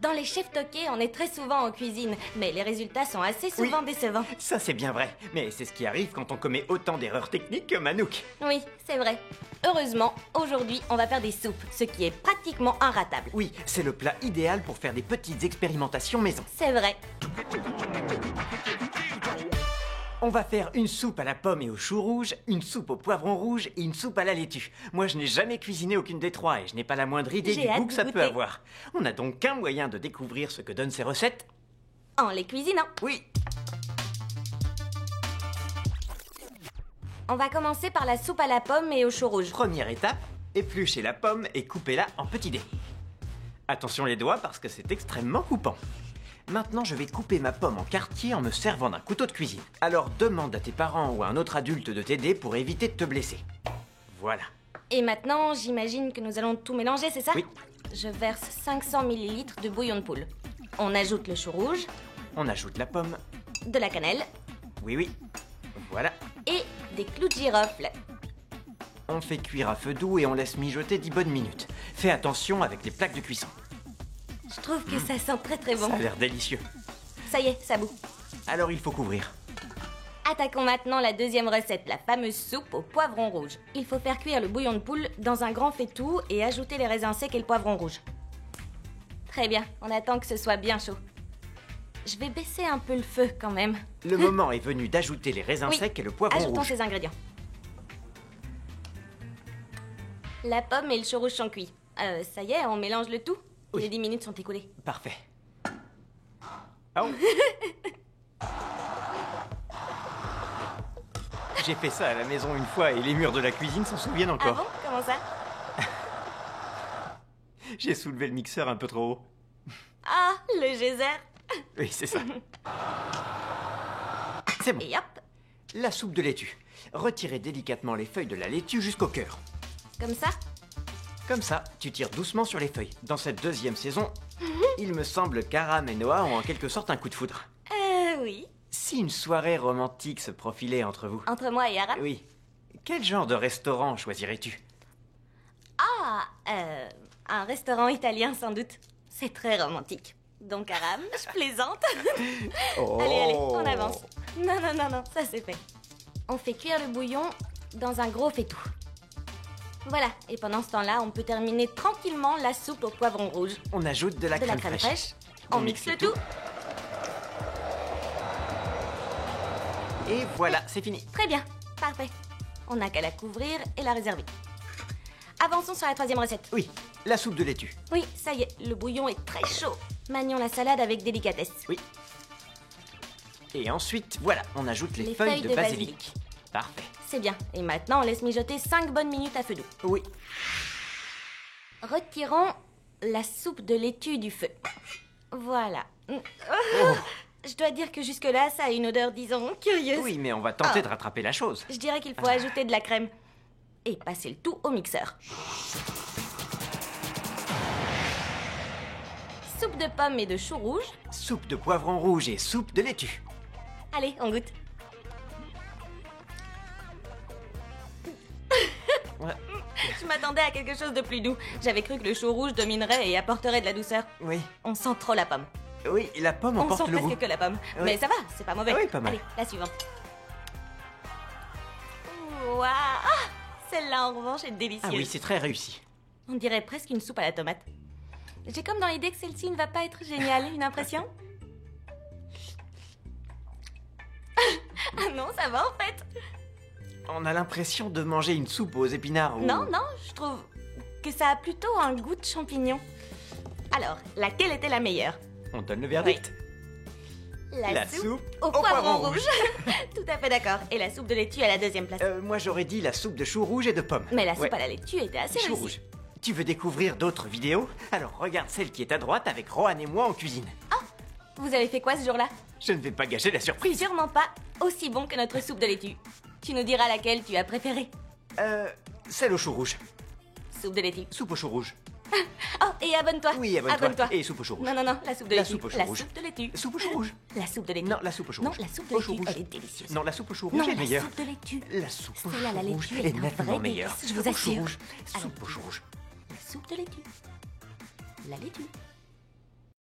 Dans les chefs toqués, on est très souvent en cuisine, mais les résultats sont assez souvent décevants. Ça c'est bien vrai, mais c'est ce qui arrive quand on commet autant d'erreurs techniques que Manouk. Oui, c'est vrai. Heureusement, aujourd'hui, on va faire des soupes, ce qui est pratiquement inratable. Oui, c'est le plat idéal pour faire des petites expérimentations maison. C'est vrai. On va faire une soupe à la pomme et au chou rouge, une soupe au poivron rouge et une soupe à la laitue. Moi, je n'ai jamais cuisiné aucune des trois et je n'ai pas la moindre idée du goût que ça peut avoir. On n'a donc qu'un moyen de découvrir ce que donnent ces recettes. En les cuisinant. Oui. On va commencer par la soupe à la pomme et au chou rouge. Première étape, épluchez la pomme et coupez-la en petits dés. Attention les doigts parce que c'est extrêmement coupant. Maintenant, je vais couper ma pomme en quartiers en me servant d'un couteau de cuisine. Alors demande à tes parents ou à un autre adulte de t'aider pour éviter de te blesser. Voilà. Et maintenant, j'imagine que nous allons tout mélanger, c'est ça? Oui. Je verse 500 ml de bouillon de poule. On ajoute le chou rouge. On ajoute la pomme. De la cannelle. Oui. Voilà. Et des clous de girofle. On fait cuire à feu doux et on laisse mijoter 10 bonnes minutes. Fais attention avec les plaques de cuisson. Je trouve que ça sent très très bon. Ça a l'air délicieux. Ça y est, ça bout. Alors il faut couvrir. Attaquons maintenant la deuxième recette, la fameuse soupe au poivron rouge. Il faut faire cuire le bouillon de poule dans un grand faitout et ajouter les raisins secs et le poivron rouge. Très bien, on attend que ce soit bien chaud. Je vais baisser un peu le feu quand même. Le moment est venu d'ajouter les raisins secs et le poivron ajoutons rouge. ces ingrédients. La pomme et le chou rouge sont cuits. Ça y est, on mélange le tout. Oui. Les 10 minutes sont écoulées. Parfait. Oh. J'ai fait ça à la maison une fois et les murs de la cuisine s'en souviennent Ah encore. bon? Comment ça? J'ai soulevé le mixeur un peu trop haut. Ah, le geyser. Oui, c'est ça. C'est bon. Et hop, La soupe de laitue. Retirez délicatement les feuilles de la laitue jusqu'au cœur. comme ça. Comme ça, tu tires doucement sur les feuilles. Dans cette deuxième saison, il me semble qu'Aram et Noah ont en quelque sorte un coup de foudre. Oui. Si une soirée romantique se profilait entre vous... Entre moi et Aram? Oui. Quel genre de restaurant choisirais-tu? Un restaurant italien sans doute. C'est très romantique. Donc Aram, je plaisante. Oh. Allez, on avance. Non, ça c'est fait. On fait cuire le bouillon dans un gros faitout. Voilà, et pendant ce temps-là, on peut terminer tranquillement la soupe au poivron rouge. On ajoute de la crème fraîche. On mixe le tout. Et voilà, c'est fini. Très bien, parfait. On n'a qu'à la couvrir et la réserver. Avançons sur la troisième recette. Oui, la soupe de laitue. Oui, ça y est, le bouillon est très chaud. Manions la salade avec délicatesse. Oui. Et ensuite, voilà, on ajoute les Les feuilles feuilles de de basilic. Parfait. C'est bien. Et maintenant, on laisse mijoter 5 bonnes minutes à feu doux. Oui. Retirons la soupe de laitue du feu. Voilà. Je dois dire que jusque-là, ça a une odeur, disons, curieuse. Oui, mais on va tenter de rattraper la chose. Je dirais qu'il faut ajouter de la crème. Et passer le tout au mixeur. Soupe de pommes et de chou rouge. Soupe de poivron rouge et soupe de laitue. Allez, on goûte. Ouais. Je m'attendais à quelque chose de plus doux. J'avais cru que le chou rouge dominerait et apporterait de la douceur. Oui. On sent trop la pomme. Oui, la pomme On emporte sent le presque goût. que la pomme. Oui. Mais ça va, c'est pas mauvais. Oui, pas mal. Allez, la suivante. Waouh, celle-là en revanche est délicieuse. Ah oui, c'est très réussi. On dirait presque une soupe à la tomate. J'ai comme dans l'idée que celle-ci ne va pas être géniale. Une impression? Ah non, ça va en fait. On a l'impression de manger une soupe aux épinards ou... Non, je trouve que ça a plutôt un goût de champignon. Alors, laquelle était la meilleure? On donne le verdict. La soupe au poivron rouge. Tout à fait d'accord. Et la soupe de laitue à la deuxième place. Moi j'aurais dit la soupe de chou rouge et de pommes. Mais la soupe Ouais. à la laitue était assez Chou réussie. rouge. Tu veux découvrir d'autres vidéos? Alors regarde celle qui est à droite avec Rohan et moi en cuisine. Vous avez fait quoi ce jour-là? Je ne vais pas gâcher la surprise. Sûrement pas aussi bon que notre soupe de laitue. Tu nous diras laquelle tu as préférée. Celle au chou rouge. Soupe de laitue. Soupe au chou rouge. Oh, et abonne-toi. Oui, abonne-toi. Et soupe au chou rouge. Non, la soupe de La laitue. soupe au chou La rouge. soupe de laitue. Soupe au chou rouge. La soupe de laitue. Non, la soupe au chou Non, rouge. la soupe de Au chou laitue, rouge. elle est délicieuse. Non, la soupe au chou Non, rouge est la meilleure. soupe de laitue. La soupe au Celle à la chou rouge laitue est est un nettement vrai meilleure. délice, je vous Au chou assure. rouge. Alors, Soupe au chou rouge. La soupe de laitue. La laitue.